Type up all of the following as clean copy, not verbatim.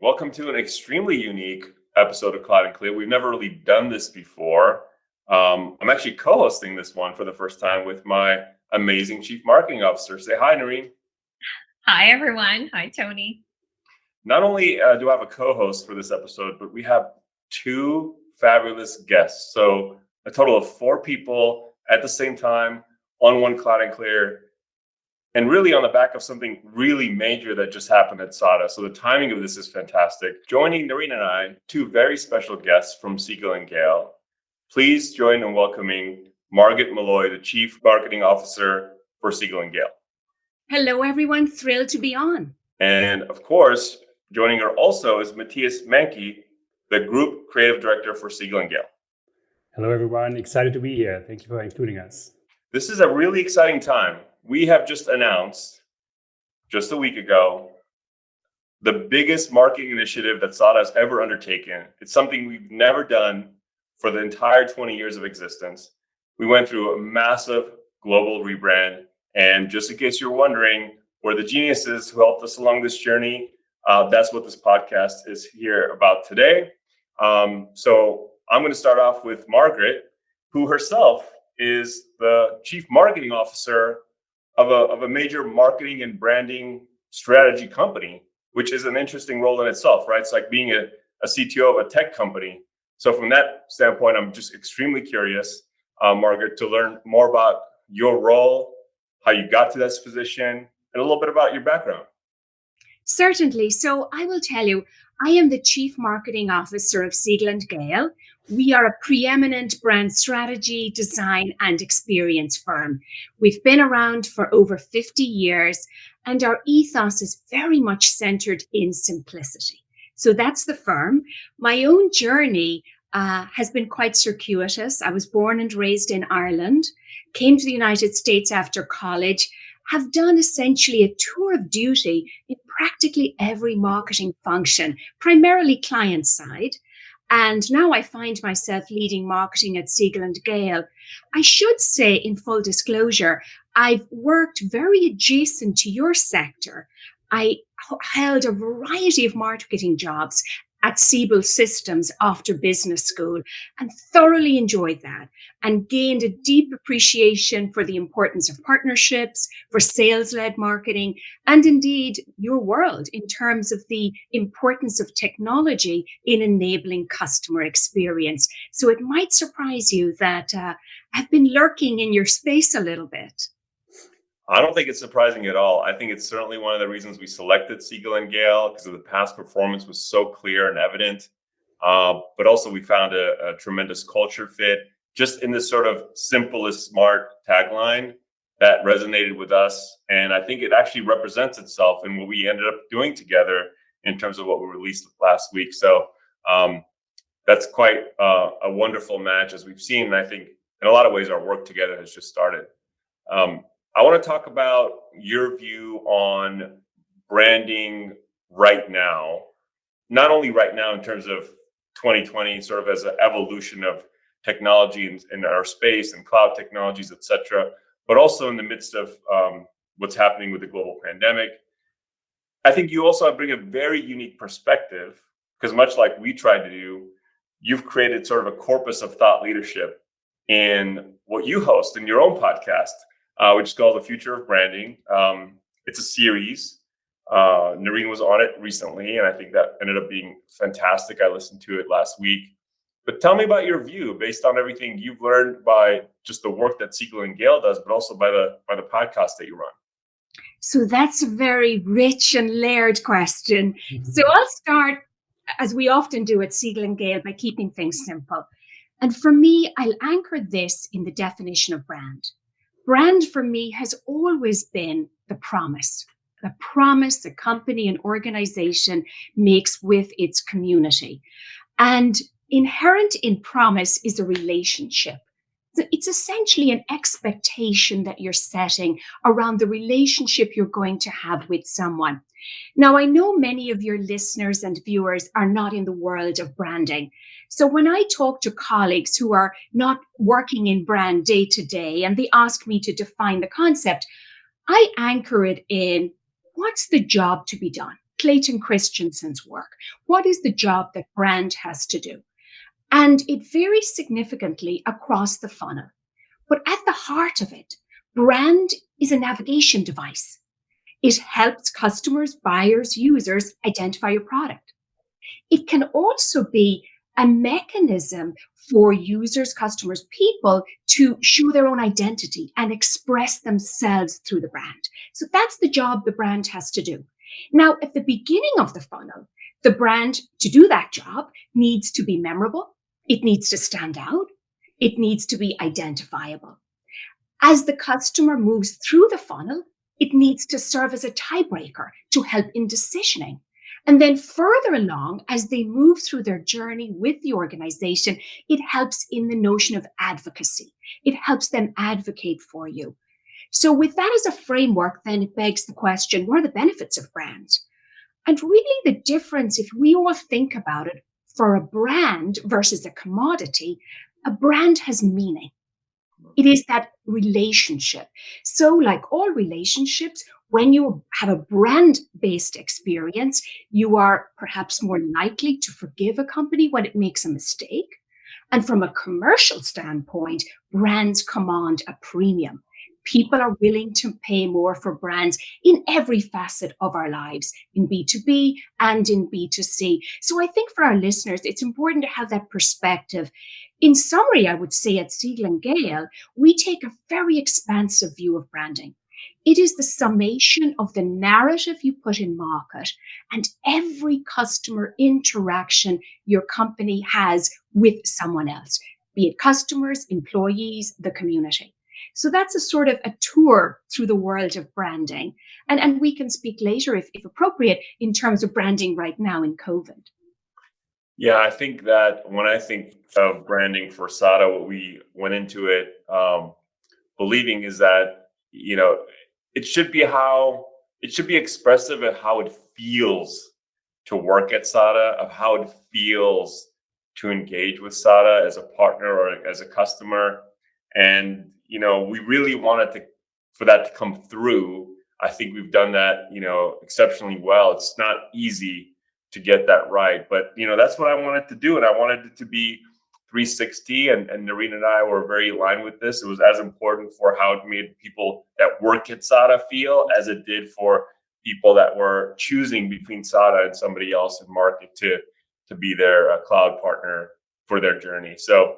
Welcome to an extremely unique episode of Cloud and Clear. We've never really done this before. I'm actually co-hosting this one for the first time with my amazing Chief Marketing Officer. Say hi, Narine. Hi, everyone. Hi, Tony. Not only do I have a co-host for this episode, but we have two fabulous guests. So a total of 4 people at the same time on one Cloud and Clear. And really on the back of something really major that just happened at SADA. So the timing of this is fantastic. Joining Narine and I, 2 very special guests from Siegel+Gale. Please join in welcoming Margaret Molloy, the Chief Marketing Officer for Siegel+Gale. Hello, everyone. Thrilled to be on. And of course, joining her also is Matthias Mencke, the Group Creative Director for Siegel+Gale. Hello, everyone. Excited to be here. Thank you for including us. This is a really exciting time. We have just announced, just a week ago, the biggest marketing initiative that SADA has ever undertaken. It's something we've never done for the entire 20 years of existence. We went through a massive global rebrand. And just in case you're wondering where the geniuses who helped us along this journey, that's what this podcast is here about today. So I'm going to start off with Margaret, who herself is the Chief Marketing Officer of a major marketing and branding strategy company, which is an interesting role in itself, right? It's like being a CTO of a tech company. So from that standpoint, I'm just extremely curious, Margaret, to learn more about your role, how you got to this position, and a little bit about your background. Certainly. So I will tell you, I am the Chief Marketing Officer of Siegel+Gale. We are a preeminent brand strategy, design, and experience firm. We've been around for over 50 years, and our ethos is very much centered in simplicity. So that's the firm. My own journey has been quite circuitous. I was born and raised in Ireland, came to the United States after college, have done essentially a tour of duty in practically every marketing function, primarily client side. And now I find myself leading marketing at Siegel+Gale. I should say, in full disclosure, I've worked very adjacent to your sector. I held a variety of marketing jobs at Siebel Systems after business school and thoroughly enjoyed that and gained a deep appreciation for the importance of partnerships, for sales-led marketing, and indeed your world in terms of the importance of technology in enabling customer experience. So it might surprise you that I've been lurking in your space a little bit. I don't think it's surprising at all. I think it's certainly one of the reasons we selected Siegel+Gale because of the past performance was so clear and evident. But also we found a tremendous culture fit just in this sort of simple is smart tagline that resonated with us. And I think it actually represents itself in what we ended up doing together in terms of what we released last week. So that's quite a wonderful match as we've seen. And I think in a lot of ways, our work together has just started. I want to talk about your view on branding right now, not only right now in terms of 2020, sort of as an evolution of technology in our space and cloud technologies, et cetera, but also in the midst of what's happening with the global pandemic. I think you also bring a very unique perspective because much like we tried to do, you've created sort of a corpus of thought leadership in what you host in your own podcast, which is called The Future of Branding. It's a series. Narine was on it recently, and I think that ended up being fantastic. I listened to it last week. But tell me about your view based on everything you've learned by just the work that Siegel+Gale does, but also by the podcast that you run. So that's a very rich and layered question. So I'll start, as we often do at Siegel+Gale, by keeping things simple. And for me, I'll anchor this in the definition of brand. Brand for me has always been the promise the company and organization makes with its community. And inherent in promise is a relationship. It's essentially an expectation that you're setting around the relationship you're going to have with someone. Now, I know many of your listeners and viewers are not in the world of branding. So when I talk to colleagues who are not working in brand day to day and they ask me to define the concept, I anchor it in what's the job to be done? Clayton Christensen's work. What is the job that brand has to do? And it varies significantly across the funnel. But at the heart of it, brand is a navigation device. It helps customers, buyers, users identify your product. It can also be a mechanism for users, customers, people to show their own identity and express themselves through the brand. So that's the job the brand has to do. Now, at the beginning of the funnel, the brand, to do that job, needs to be memorable. It needs to stand out. It needs to be identifiable. As the customer moves through the funnel, it needs to serve as a tiebreaker to help in decisioning. And then further along, as they move through their journey with the organization, it helps in the notion of advocacy. It helps them advocate for you. So with that as a framework, then it begs the question, what are the benefits of brands? And really the difference, if we all think about it, for a brand versus a commodity, a brand has meaning. It is that relationship. So like all relationships, when you have a brand-based experience, you are perhaps more likely to forgive a company when it makes a mistake. And from a commercial standpoint, brands command a premium. People are willing to pay more for brands in every facet of our lives, in B2B and in B2C. So I think for our listeners, it's important to have that perspective. In summary, I would say at Siegel+Gale, we take a very expansive view of branding. It is the summation of the narrative you put in market and every customer interaction your company has with someone else, be it customers, employees, the community. So that's a sort of a tour through the world of branding. And we can speak later, if appropriate, in terms of branding right now in COVID. Yeah, I think that when I think of branding for SADA, what we went into it believing is that, it should be expressive of how it feels to work at SADA, of how it feels to engage with SADA as a partner or as a customer. And, we really wanted for that to come through. I think we've done that, exceptionally well. It's not easy to get that right, but, that's what I wanted to do. And I wanted it to be 360, and Narine and I were very aligned with this. It was as important for how it made people that work at SADA feel as it did for people that were choosing between SADA and somebody else in market to be their cloud partner for their journey. So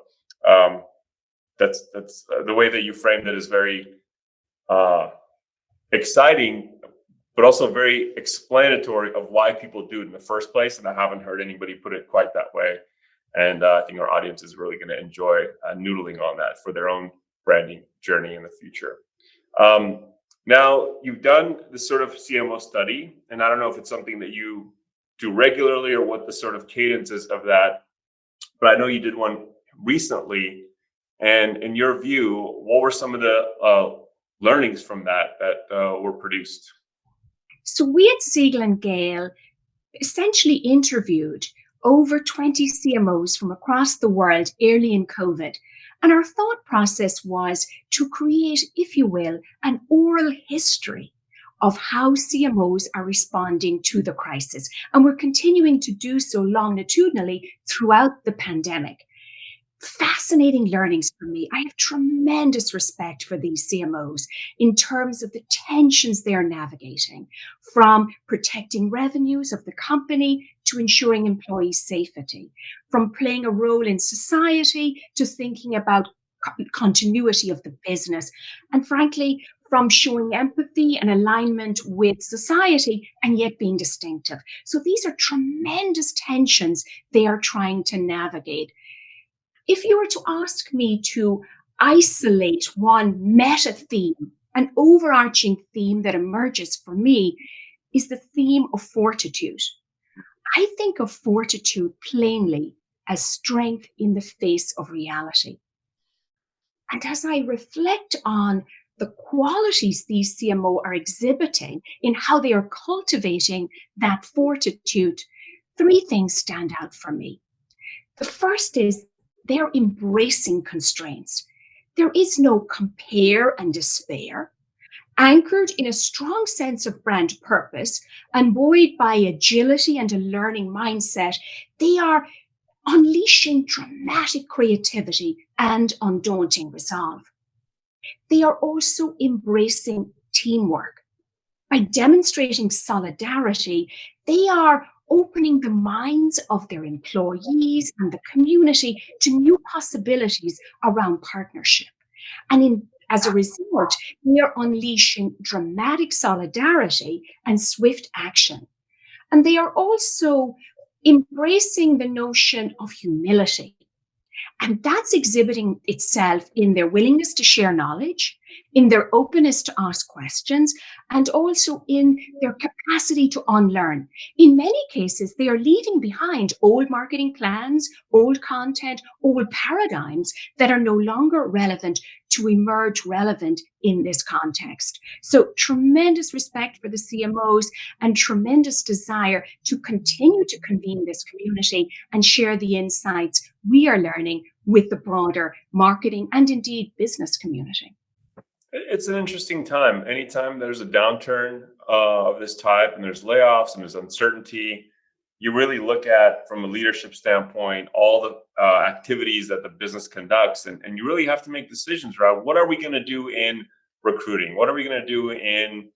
that's the way that you framed it is very exciting, but also very explanatory of why people do it in the first place. And I haven't heard anybody put it quite that way. And I think our audience is really going to enjoy noodling on that for their own branding journey in the future. Now, you've done this sort of CMO study, and I don't know if it's something that you do regularly or what the sort of cadence is of that, but I know you did one recently. And in your view, what were some of the learnings from that were produced? So we at Siegel+Gale essentially interviewed over 20 CMOs from across the world early in COVID. And our thought process was to create, if you will, an oral history of how CMOs are responding to the crisis. And we're continuing to do so longitudinally throughout the pandemic. Fascinating learnings for me. I have tremendous respect for these CMOs in terms of the tensions they're navigating, from protecting revenues of the company to ensuring employee safety, from playing a role in society to thinking about continuity of the business, and frankly, from showing empathy and alignment with society and yet being distinctive. So these are tremendous tensions they are trying to navigate. If you were to ask me to isolate one meta theme, an overarching theme that emerges for me is the theme of fortitude. I think of fortitude plainly as strength in the face of reality. And as I reflect on the qualities these CMO are exhibiting in how they are cultivating that fortitude, three things stand out for me. The first is they're embracing constraints. There is no compare and despair. Anchored in a strong sense of brand purpose and buoyed by agility and a learning mindset, they are unleashing dramatic creativity and undaunting resolve. They are also embracing teamwork. By demonstrating solidarity, they are opening the minds of their employees and the community to new possibilities around partnership. And as a result, they are unleashing dramatic solidarity and swift action. And they are also embracing the notion of humility. And that's exhibiting itself in their willingness to share knowledge, in their openness to ask questions, and also in their capacity to unlearn. In many cases, they are leaving behind old marketing plans, old content, old paradigms that are no longer relevant to emerge relevant in this context. So tremendous respect for the CMOs and tremendous desire to continue to convene this community and share the insights we are learning with the broader marketing and indeed business community. It's an interesting time. Anytime there's a downturn of this type and there's layoffs and there's uncertainty, you really look at, from a leadership standpoint, all the activities that the business conducts. And you really have to make decisions around what are we going to do in recruiting? What are we going to do in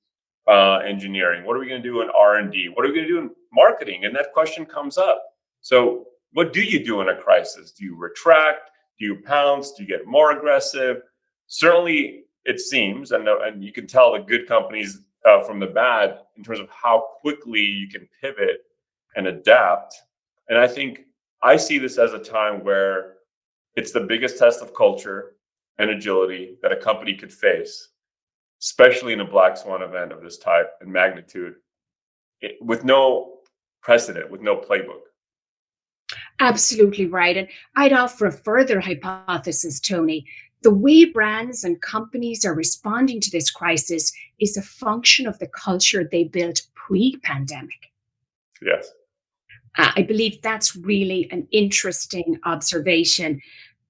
engineering? What are we going to do in R&D? What are we going to do in marketing? And that question comes up. So what do you do in a crisis? Do you retract? Do you pounce? Do you get more aggressive? Certainly, it seems, and you can tell the good companies from the bad in terms of how quickly you can pivot and adapt. And I think I see this as a time where it's the biggest test of culture and agility that a company could face, especially in a black swan event of this type and magnitude, with no precedent, with no playbook. Absolutely right. And I'd offer a further hypothesis, Tony. The way brands and companies are responding to this crisis is a function of the culture they built pre-pandemic. Yes. I believe that's really an interesting observation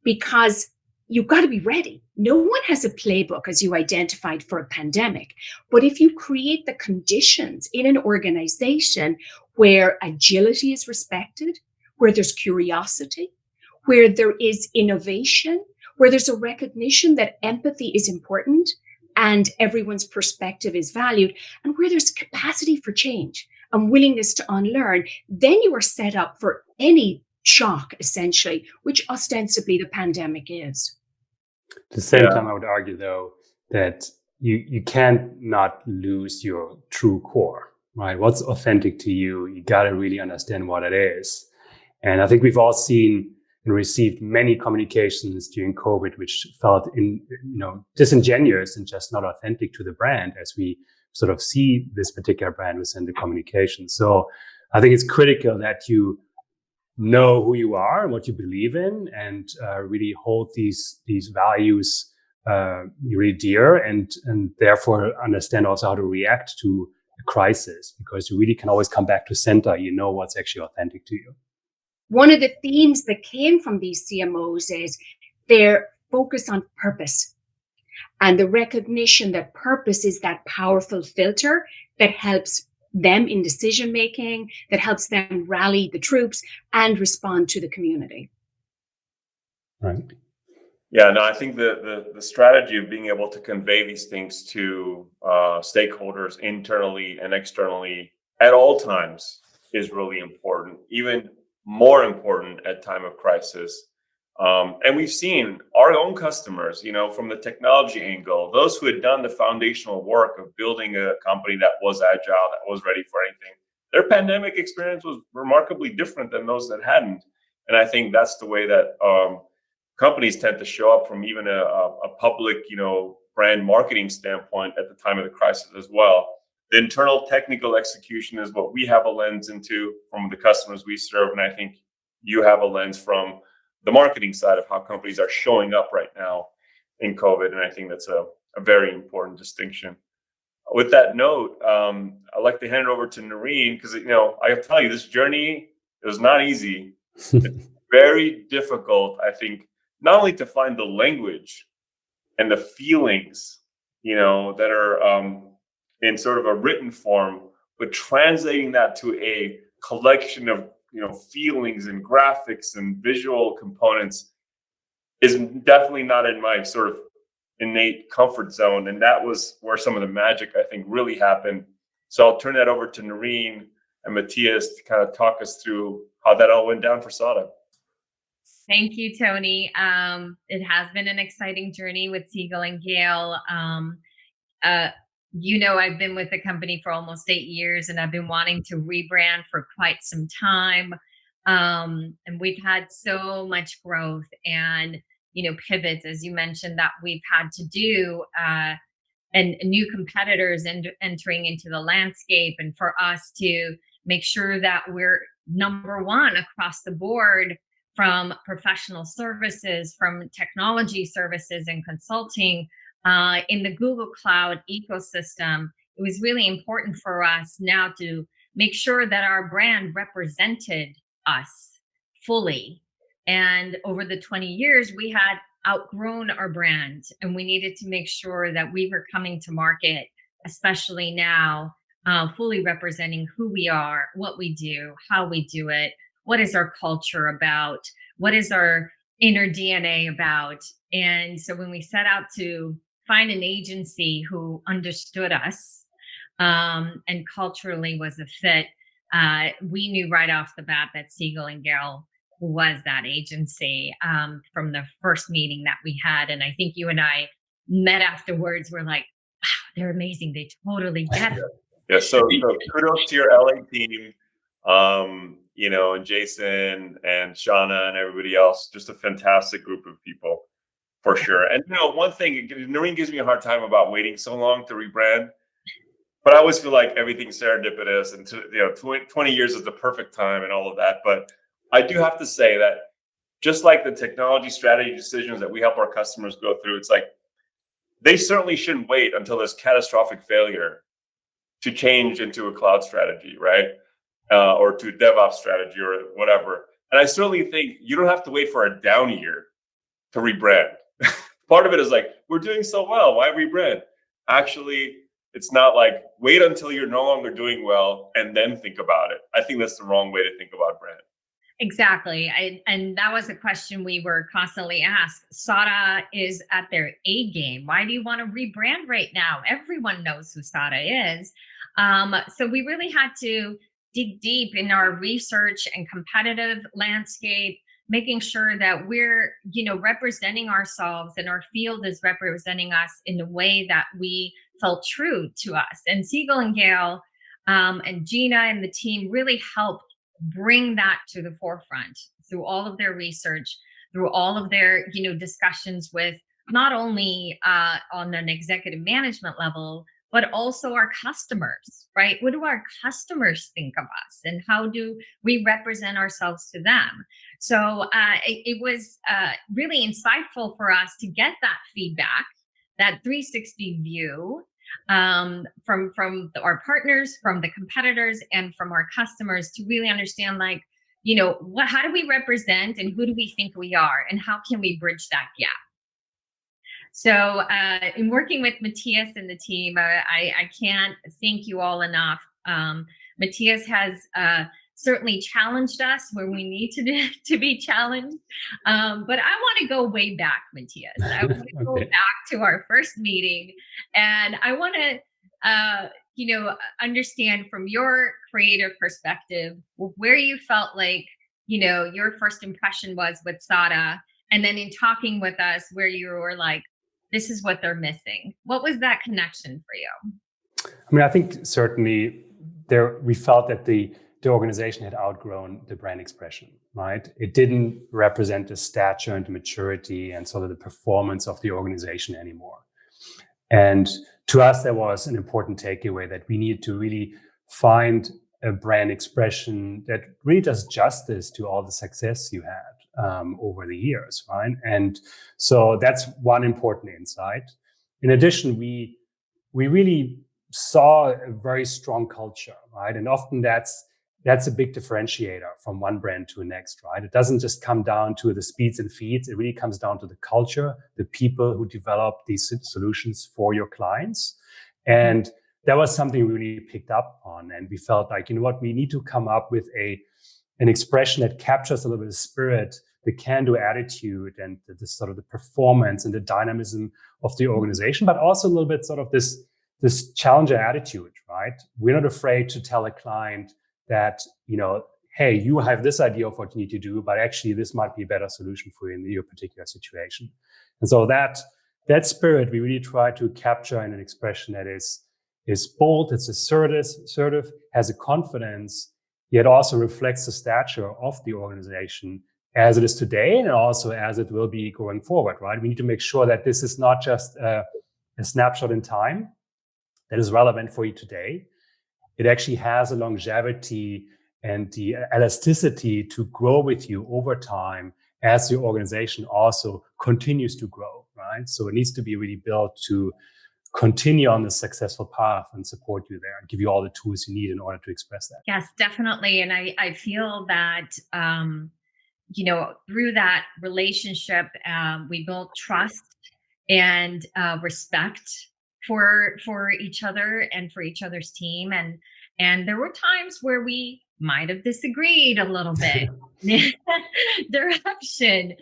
because you've got to be ready. No one has a playbook, as you identified, for a pandemic. But if you create the conditions in an organization where agility is respected, where there's curiosity, where there is innovation, where there's a recognition that empathy is important and everyone's perspective is valued, and where there's capacity for change and willingness to unlearn, then you are set up for any shock, essentially, which ostensibly the pandemic is. At the same time, I would argue, though, that you can't not lose your true core, right? What's authentic to you? You got to really understand what it is. And I think we've all seen and received many communications during COVID, which felt disingenuous and just not authentic to the brand as we sort of see this particular brand within the communication. So I think it's critical that you know who you are and what you believe in, and really hold these values really dear, and therefore understand also how to react to a crisis, because you really can always come back to center. You know what's actually authentic to you. One of the themes that came from these CMOs is their focus on purpose and the recognition that purpose is that powerful filter that helps them in decision making, that helps them rally the troops and respond to the community. Right. Yeah, no, I think the strategy of being able to convey these things to stakeholders internally and externally at all times is really important, even more important at time of crisis. And we've seen our own customers, from the technology angle, those who had done the foundational work of building a company that was agile, that was ready for anything, their pandemic experience was remarkably different than those that hadn't. And I think that's the way that companies tend to show up from even a public, brand marketing standpoint at the time of the crisis as well. The internal technical execution is what we have a lens into from the customers we serve. And I think you have a lens from the marketing side of how companies are showing up right now in COVID. And I think that's a very important distinction. With that note, I'd like to hand it over to Narine, because, I can tell you this journey is not easy. It's very difficult, I think, not only to find the language and the feelings that are in sort of a written form, but translating that to a collection of feelings and graphics and visual components is definitely not in my sort of innate comfort zone. And that was where some of the magic, I think, really happened. So I'll turn that over to Narine and Matthias to kind of talk us through how that all went down for SADA. Thank you, Tony. It has been an exciting journey with Siegel+Gale. I've been with the company for almost 8 years, and I've been wanting to rebrand for quite some time. And we've had so much growth and, pivots, as you mentioned, that we've had to do, and new competitors entering into the landscape, and for us to make sure that we're number one across the board, from professional services, from technology services and consulting, in the Google Cloud ecosystem. It was really important for us now to make sure that our brand represented us fully. And over the 20 years, we had outgrown our brand, and we needed to make sure that we were coming to market, especially now, fully representing who we are, what we do, how we do it, what is our culture about, what is our inner DNA about. And so when we set out to find an agency who understood us, and culturally was a fit, we knew right off the bat that Siegel+Gale was that agency, from the first meeting that we had. And I think you and I met afterwards. We're like, wow, they're amazing. They totally get it. Yeah. So kudos to your LA team, and Jason and Shauna and everybody else. Just a fantastic group of people, for sure. And one thing, Narine gives me a hard time about waiting so long to rebrand, but I always feel like everything's serendipitous, and 20 years is the perfect time and all of that. But I do have to say that just like the technology strategy decisions that we help our customers go through, it's like they certainly shouldn't wait until there's catastrophic failure to change into a cloud strategy, right? Or to a DevOps strategy or whatever. And I certainly think you don't have to wait for a down year to rebrand. Part of it is like, we're doing so well, why rebrand? Actually, it's not like wait until you're no longer doing well and then think about it. I think that's the wrong way to think about brand. Exactly. And that was a question we were constantly asked. SADA is at their A game. Why do you want to rebrand right now? Everyone knows who SADA is. So we really had to dig deep in our research and competitive landscape, making sure that we're, representing ourselves and our field is representing us in a way that we felt true to us. And Siegel+Gale, and Gina and the team really helped bring that to the forefront through all of their research, through all of their, discussions with not only on an executive management level, but also our customers, right? What do our customers think of us, and how do we represent ourselves to them? So it was really insightful for us to get that feedback, that 360 view, from our partners, from the competitors, and from our customers, to really understand, how do we represent, and who do we think we are, and how can we bridge that gap? So in working with Matthias and the team, I can't thank you all enough. Matthias has certainly challenged us where we need to be challenged. But I want to go way back, Matthias. I want to go back to our first meeting, and I want to, understand from your creative perspective where you felt like, your first impression was with SADA, and then in talking with us where you were like, this is what they're missing. What was that connection for you? I mean, I think certainly we felt that the organization had outgrown the brand expression, right? It didn't represent the stature and the maturity and sort of the performance of the organization anymore. And to us, there was an important takeaway that we needed to really find a brand expression that really does justice to all the success you had over the years, right? And so that's one important insight. In addition, we really saw a very strong culture, right? And often that's that's a big differentiator from one brand to the next, right? It doesn't just come down to the speeds and feeds. It really comes down to the culture, the people who develop these solutions for your clients. And that was something we really picked up on. And we felt like, you know what, we need to come up with an expression that captures a little bit of spirit, the can-do attitude, and the sort of the performance and the dynamism of the organization, but also a little bit sort of this challenger attitude, right? We're not afraid to tell a client that, you know, hey, you have this idea of what you need to do, but actually this might be a better solution for you in your particular situation. And so that spirit we really try to capture in an expression that is bold, it's assertive, has a confidence, yet also reflects the stature of the organization as it is today and also as it will be going forward, right? We need to make sure that this is not just a snapshot in time that is relevant for you today. It actually has a longevity and the elasticity to grow with you over time as the organization also continues to grow, right? So it needs to be really built to continue on the successful path and support you there and give you all the tools you need in order to express that. Yes, definitely. And I feel that, you know, through that relationship, we built trust and respect for each other and for each other's team. And there were times where we might have disagreed a little bit direction,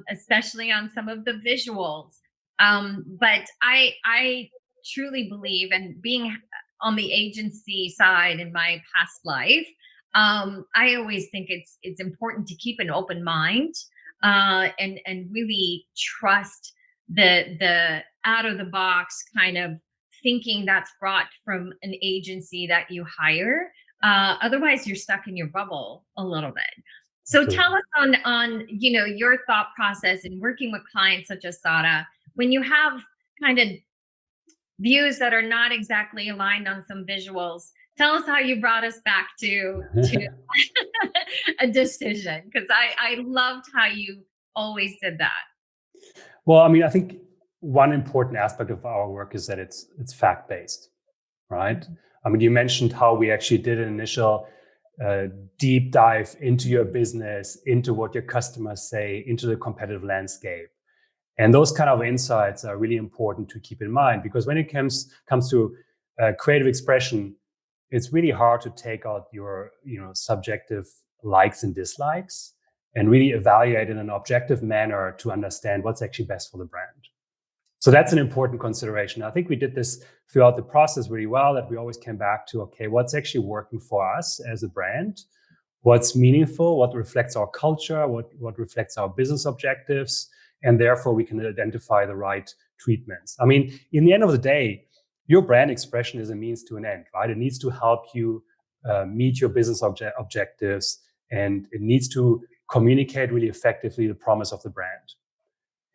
especially on some of the visuals. But I truly believe, and being on the agency side in my past life, I always think it's important to keep an open mind and really trust the out of the box kind of thinking that's brought from an agency that you hire. Otherwise, you're stuck in your bubble a little bit. So tell us on you know, your thought process in working with clients such as SADA, when you have kind of views that are not exactly aligned on some visuals. Tell us how you brought us back to a decision, because I loved how you always did that. Well, I mean, I think one important aspect of our work is that it's fact-based, right? I mean, you mentioned how we actually did an initial deep dive into your business, into what your customers say, into the competitive landscape. And those kind of insights are really important to keep in mind, because when it comes to creative expression, it's really hard to take out your subjective likes and dislikes and really evaluate in an objective manner to understand what's actually best for the brand. So that's an important consideration. I think we did this throughout the process really well, that we always came back to, okay, what's actually working for us as a brand? What's meaningful? What reflects our culture? What reflects our business objectives? And therefore we can identify the right treatments. I mean, in the end of the day, your brand expression is a means to an end, right? It needs to help you meet your business objectives, and it needs to communicate really effectively the promise of the brand.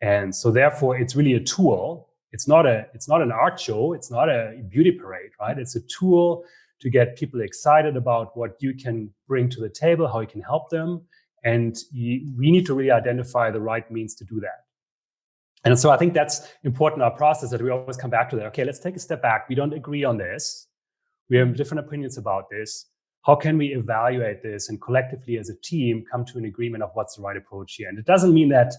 And so therefore it's really a tool. It's not an art show. It's not a beauty parade, right? It's a tool to get people excited about what you can bring to the table, how you can help them. And we need to really identify the right means to do that. And so I think that's important in our process, that we always come back to that. Okay, let's take a step back. We don't agree on this. We have different opinions about this. How can we evaluate this and collectively as a team come to an agreement of what's the right approach here? And it doesn't mean that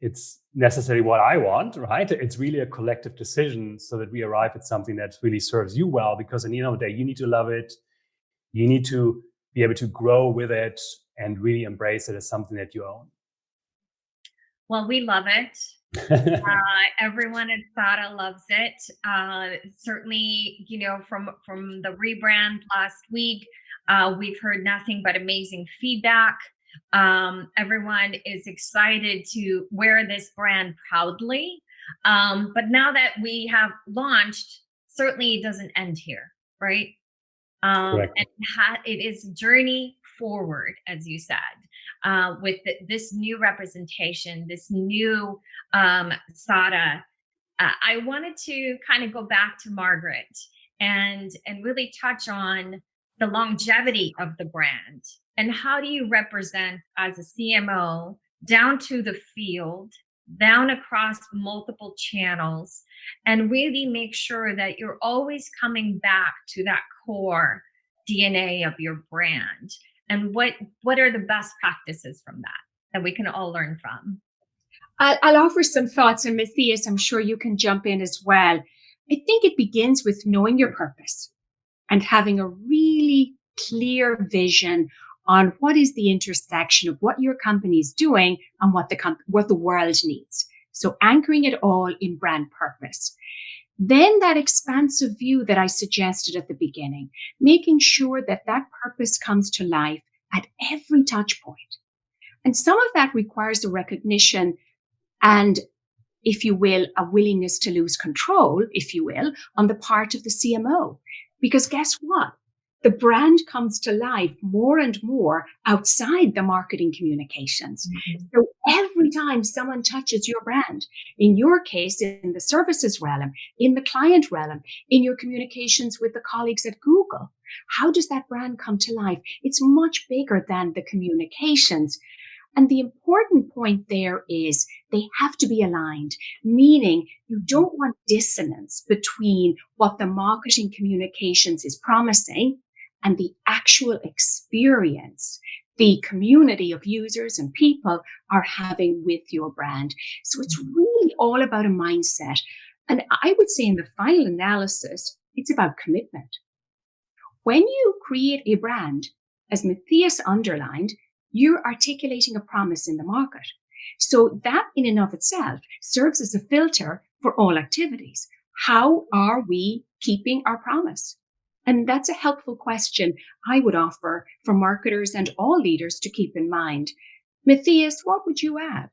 it's necessarily what I want, right? It's really a collective decision so that we arrive at something that really serves you well, because at the end of the day, you need to love it. You need to be able to grow with it and really embrace it as something that you own. Well, we love it. Everyone at SADA loves it. Certainly, you know, from the rebrand last week, we've heard nothing but amazing feedback. Everyone is excited to wear this brand proudly. But now that we have launched, certainly it doesn't end here, right? And it is a journey forward, as you said, with this new representation, this new SADA. I wanted to kind of go back to Margaret and really touch on the longevity of the brand, and how do you represent as a CMO down to the field, down across multiple channels, and really make sure that you're always coming back to that core DNA of your brand? And what are the best practices from that we can all learn from? I'll offer some thoughts, and Matthias, I'm sure you can jump in as well. I think it begins with knowing your purpose and having a really clear vision on what is the intersection of what your company is doing and what the world needs. So anchoring it all in brand purpose. Then that expansive view that I suggested at the beginning, making sure that that purpose comes to life at every touch point. And some of that requires a recognition and, if you will, a willingness to lose control, if you will, on the part of the CMO. Because guess what? The brand comes to life more and more outside the marketing communications. Mm-hmm. So every time someone touches your brand, in your case, in the services realm, in the client realm, in your communications with the colleagues at Google, how does that brand come to life? It's much bigger than the communications. And the important point there is they have to be aligned, meaning you don't want dissonance between what the marketing communications is promising and the actual experience the community of users and people are having with your brand. So it's really all about a mindset. And I would say in the final analysis, it's about commitment. When you create a brand, as Matthias underlined, you're articulating a promise in the market. So that in and of itself serves as a filter for all activities. How are we keeping our promise? And that's a helpful question I would offer for marketers and all leaders to keep in mind. Matthias, what would you add?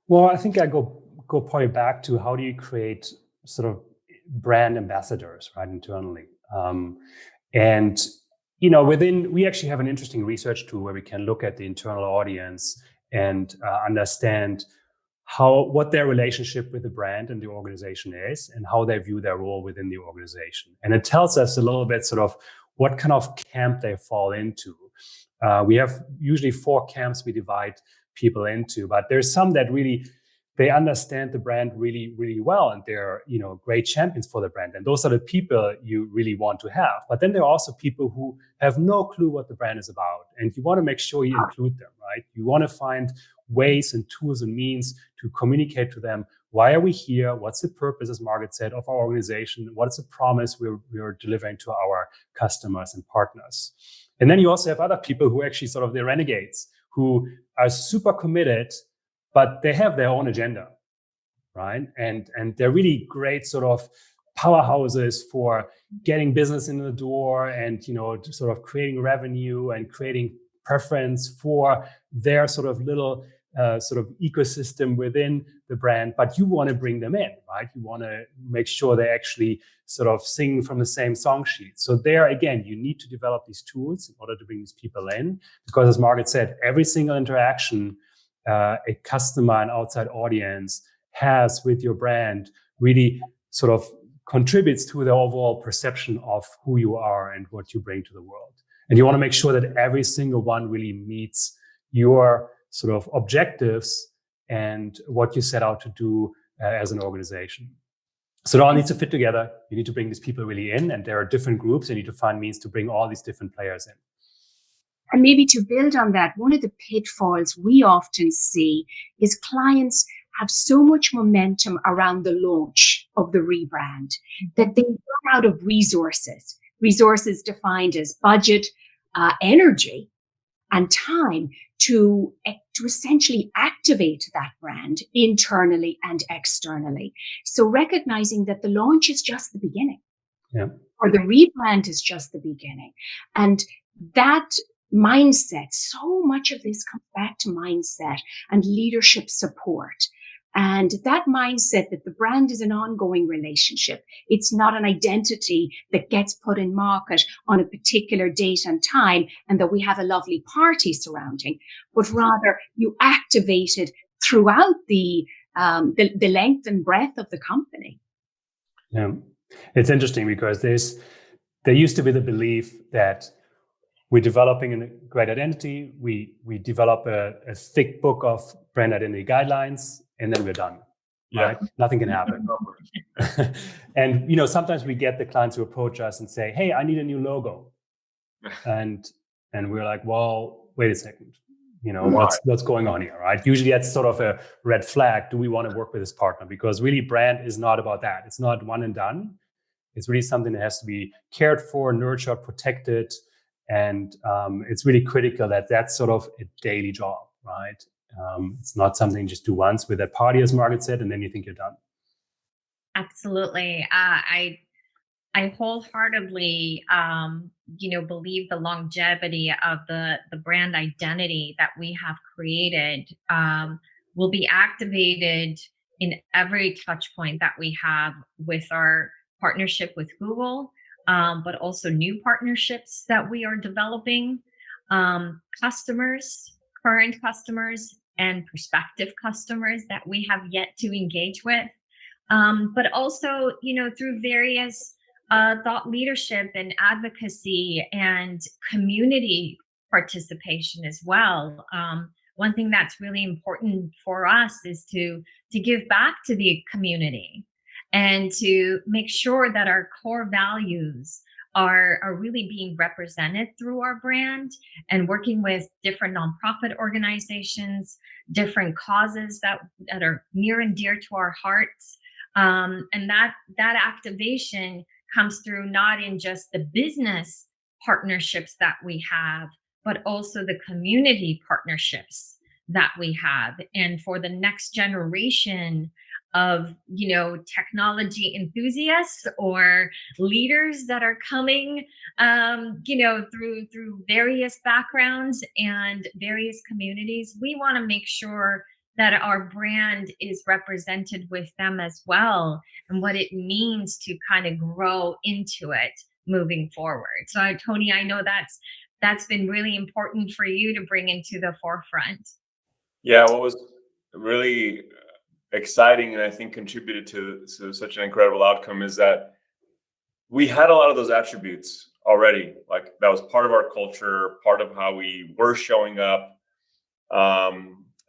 Well, I think I go probably back to how do you create sort of brand ambassadors, right, internally. And we actually have an interesting research tool where we can look at the internal audience and understand what their relationship with the brand and the organization is and how they view their role within the organization. And it tells us a little bit sort of what kind of camp they fall into. We have usually 4 camps we divide people into, but there's some that really, they understand the brand really, really well, and they're, great champions for the brand. And those are the people you really want to have. But then there are also people who have no clue what the brand is about. And you want to make sure you include them, right? You want to find ways and tools and means to communicate to them. Why are we here? What's the purpose, as Margaret said, of our organization? What is the promise we're delivering to our customers and partners? And then you also have other people who actually sort of the renegades, who are super committed, but they have their own agenda, right? And they're really great sort of powerhouses for getting business in the door and, sort of creating revenue and creating preference for their sort of little sort of ecosystem within the brand. But you want to bring them in, right? You want to make sure they actually sort of sing from the same song sheet. So there, again, you need to develop these tools in order to bring these people in. Because as Margaret said, every single interaction a customer and outside audience has with your brand really sort of contributes to the overall perception of who you are and what you bring to the world. And you want to make sure that every single one really meets your sort of objectives and what you set out to do as an organization. So it all needs to fit together. You need to bring these people really in, and there are different groups. You need to find means to bring all these different players in. And maybe to build on that, one of the pitfalls we often see is clients have so much momentum around the launch of the rebrand that they run out of resources defined as budget, energy, and time to essentially activate that brand internally and externally. So recognizing that the launch is just the beginning, or the rebrand is just the beginning. And that mindset, so much of this comes back to mindset and leadership support. And that mindset that the brand is an ongoing relationship. It's not an identity that gets put in market on a particular date and time and that we have a lovely party surrounding, but rather you activate it throughout the length and breadth of the company. Yeah, it's interesting because there used to be the belief that we're developing a great identity. We develop a thick book of brand identity guidelines, and then we're done. Right? Nothing can happen. And sometimes we get the clients who approach us and say, "Hey, I need a new logo." and we're like, well, wait a second, Right. what's going on here, right? Usually that's sort of a red flag. Do we want to work with this partner? Because really, brand is not about that. It's not one and done. It's really something that has to be cared for, nurtured, protected, and it's really critical that that's sort of a daily job, right? It's not something you just do once with that party, as Margaret said, and then you think you're done. Absolutely. I wholeheartedly, believe the longevity of the brand identity that we have created will be activated in every touch point that we have with our partnership with Google, but also new partnerships that we are developing, customers, current customers, and prospective customers that we have yet to engage with. But also, through various thought leadership and advocacy and community participation as well. One thing that's really important for us is to give back to the community and to make sure that our core values are really being represented through our brand, and working with different nonprofit organizations, different causes that are near and dear to our hearts. And that activation comes through not in just the business partnerships that we have, but also the community partnerships that we have. And for the next generation of, technology enthusiasts or leaders that are coming, through various backgrounds and various communities, we want to make sure that our brand is represented with them as well, and what it means to kind of grow into it moving forward. So Tony, I know that's been really important for you to bring into the forefront. Yeah, what was really exciting and I think contributed to such an incredible outcome is that we had a lot of those attributes already. Like, that was part of our culture, part of how we were showing up.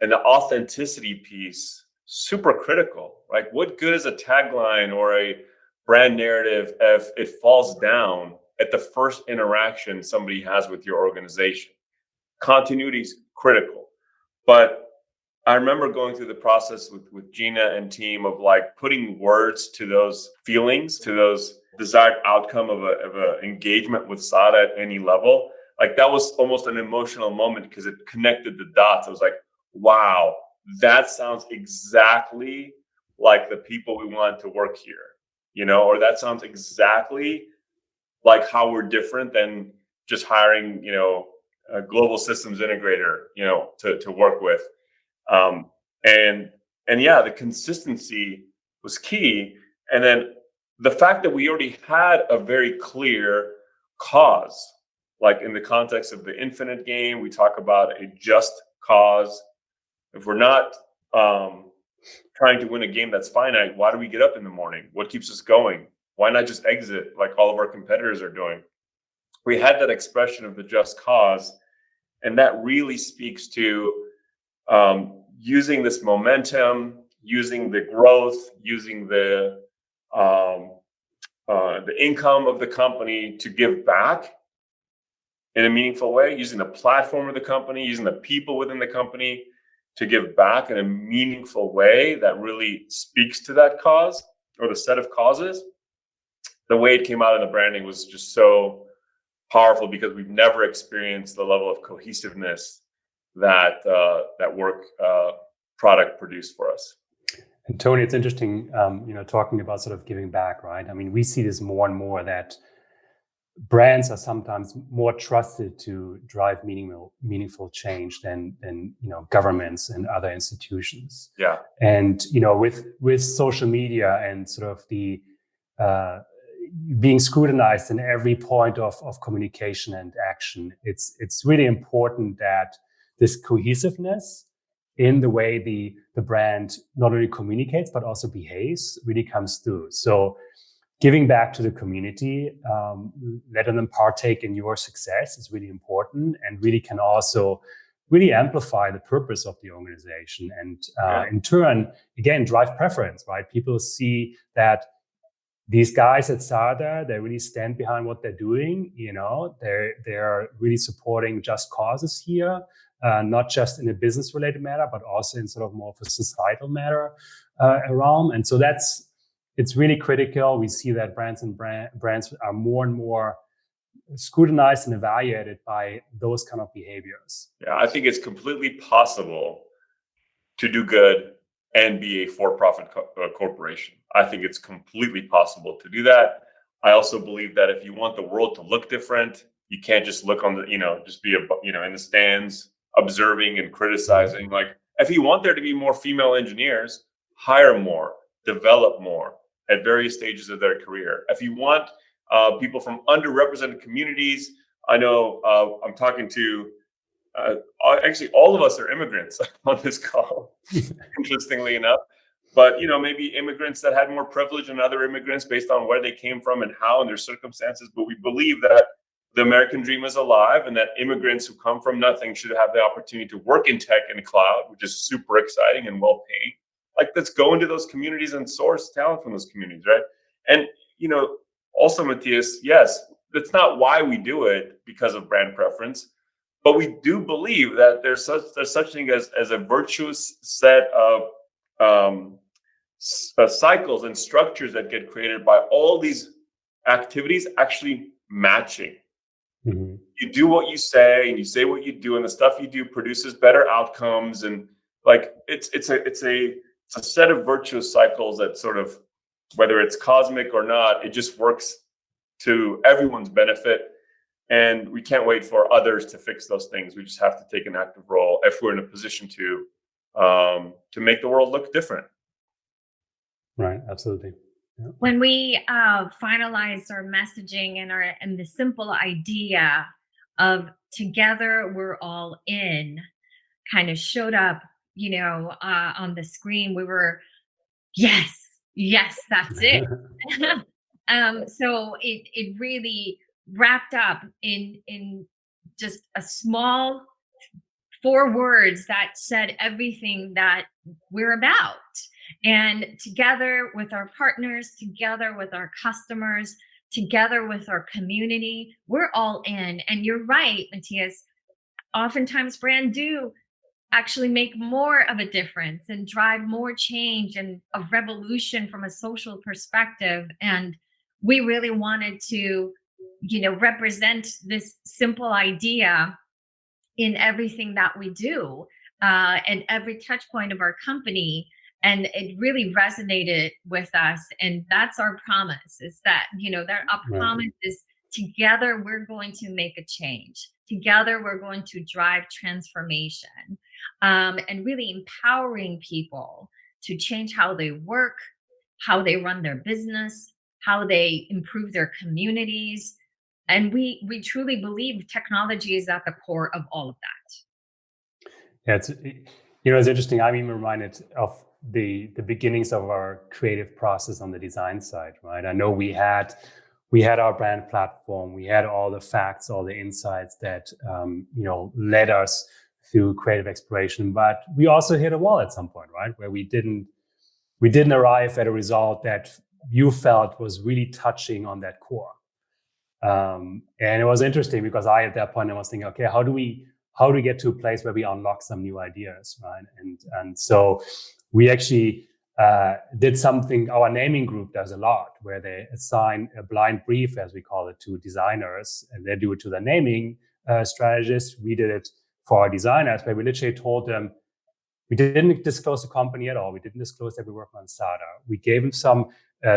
And the authenticity piece, super critical. Like, what good is a tagline or a brand narrative if it falls down at the first interaction somebody has with your organization? Continuity is critical. But I remember going through the process with Gina and team of like putting words to those feelings, to those desired outcome of a engagement with SADA at any level. Like, that was almost an emotional moment because it connected the dots. I was like, wow, that sounds exactly like the people we want to work here, or that sounds exactly like how we're different than just hiring, a global systems integrator, to work with. And yeah, the consistency was key. And then the fact that we already had a very clear cause, like in the context of the infinite game, we talk about a just cause. If we're not trying to win a game that's finite, why do we get up in the morning? What keeps us going? Why not just exit like all of our competitors are doing? We had that expression of the just cause, and that really speaks to using this momentum, using the growth, using the income of the company to give back in a meaningful way, using the platform of the company, using the people within the company to give back in a meaningful way that really speaks to that cause or the set of causes. The way it came out in the branding was just so powerful because we've never experienced the level of cohesiveness that that work product produced for us. And Tony, it's interesting, talking about sort of giving back, right? I mean, we see this more and more that brands are sometimes more trusted to drive meaningful change than governments and other institutions. Yeah. And with social media and sort of the being scrutinized in every point of communication and action, it's really important that this cohesiveness in the way the brand not only communicates but also behaves really comes through. So giving back to the community, letting them partake in your success is really important, and really can also really amplify the purpose of the organization, and in turn, again, drive preference, right? People see that these guys at SADA, they really stand behind what they're doing. They're really supporting just causes here, not just in a business related matter, but also in sort of more of a societal matter realm. And so it's really critical. We see that brands are more and more scrutinized and evaluated by those kind of behaviors. Yeah, I think it's completely possible to do good and be a for-profit corporation. I think it's completely possible to do that. I also believe that if you want the world to look different, you can't just look on just be in the stands observing and criticizing. Like, if you want there to be more female engineers, hire more, develop more at various stages of their career. If you want people from underrepresented communities, I know I'm talking to actually all of us are immigrants on this call, interestingly enough. But maybe immigrants that had more privilege than other immigrants based on where they came from and how and their circumstances. But we believe that the American dream is alive, and that immigrants who come from nothing should have the opportunity to work in tech and cloud, which is super exciting and well paid. Like, let's go into those communities and source talent from those communities, right? And also, Matthias, yes, that's not why we do it, because of brand preference. But we do believe that there's such thing as a virtuous set of cycles and structures that get created by all these activities actually matching. Mm-hmm. You do what you say, and you say what you do, and the stuff you do produces better outcomes. And like, it's a set of virtuous cycles that sort of, whether it's cosmic or not, it just works to everyone's benefit. And we can't wait for others to fix those things. We just have to take an active role if we're in a position to make the world look different. Right, absolutely. Yeah. When we finalized our messaging and the simple idea of together we're all in kind of showed up, on the screen, we were, yes, that's it. So it really wrapped up in just a small 4 words that said everything that we're about. And together with our partners, together with our customers, together with our community, we're all in. And you're right, Matthias, oftentimes brand do actually make more of a difference and drive more change and a revolution from a social perspective. And we really wanted to represent this simple idea in everything that we do, and every touch point of our company. And it really resonated with us. And that's our promise, is that, that our promise is together we're going to make a change. Together we're going to drive transformation, and really empowering people to change how they work, how they run their business, how they improve their communities. And we truly believe technology is at the core of all of that. Yeah, it's interesting. I'm even reminded of the beginnings of our creative process on the design side, right? I know we had our brand platform, we had all the facts, all the insights that led us through creative exploration, but we also hit a wall at some point, right, where we didn't arrive at a result that you felt was really touching on that core. And it was interesting because at that point I was thinking, okay, how do we get to a place where we unlock some new ideas, right? And so we actually did something our naming group does a lot, where they assign a blind brief, as we call it, to designers, and they do it to the naming strategists. We did it for our designers, where we literally told them, we didn't disclose the company at all. We didn't disclose that we work on SADA. We gave them some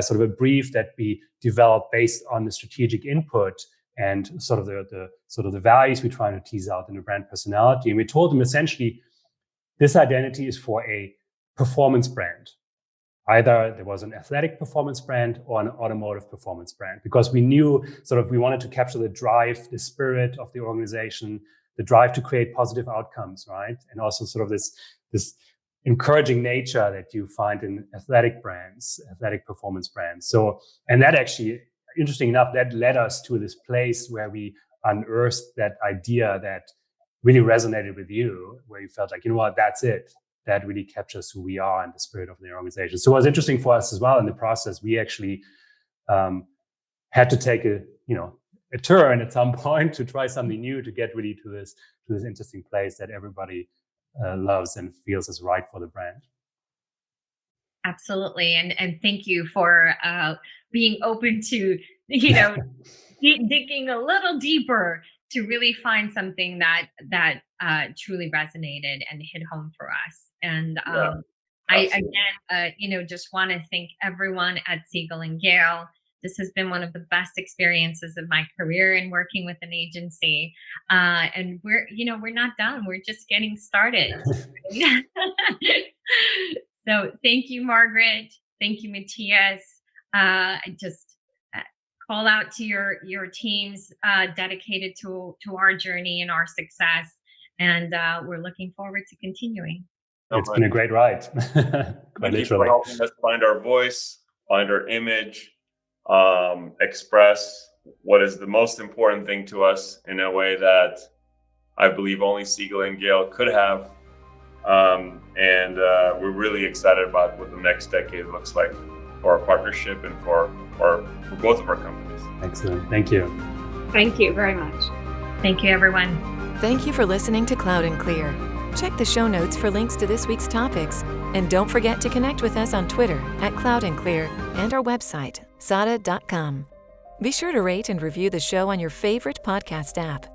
sort of a brief that we developed based on the strategic input and sort of the values we're trying to tease out in the brand personality. And we told them essentially, this identity is for a performance brand. Either there was an athletic performance brand or an automotive performance brand, because we knew we wanted to capture the drive, the spirit of the organization, the drive to create positive outcomes, right? And also sort of this encouraging nature that you find in athletic brands, athletic performance brands. So, and that actually, interesting enough, that led us to this place where we unearthed that idea that really resonated with you, where you felt like, that's it. That really captures who we are and the spirit of the organization. So it was interesting for us as well in the process. We actually had to take a turn at some point to try something new, to get really to this interesting place that everybody loves and feels is right for the brand. Absolutely, and thank you for being open to digging a little deeper to really find something that truly resonated and hit home for us. And I again, just want to thank everyone at Siegel+Gale. This has been one of the best experiences of my career in working with an agency. And we're not done. We're just getting started. So thank you, Margaret. Thank you, Matthias. I just call out to your teams dedicated to our journey and our success. And we're looking forward to continuing. It's been a great ride. Thank you for helping us find our voice, find our image, express what is the most important thing to us in a way that I believe only Siegel+Gale could have. And we're really excited about what the next decade looks like for our partnership and for both of our companies. Excellent. Thank you. Thank you very much. Thank you, everyone. Thank you for listening to Cloud and Clear. Check the show notes for links to this week's topics. And don't forget to connect with us on Twitter @CloudandClear and our website, sada.com. Be sure to rate and review the show on your favorite podcast app.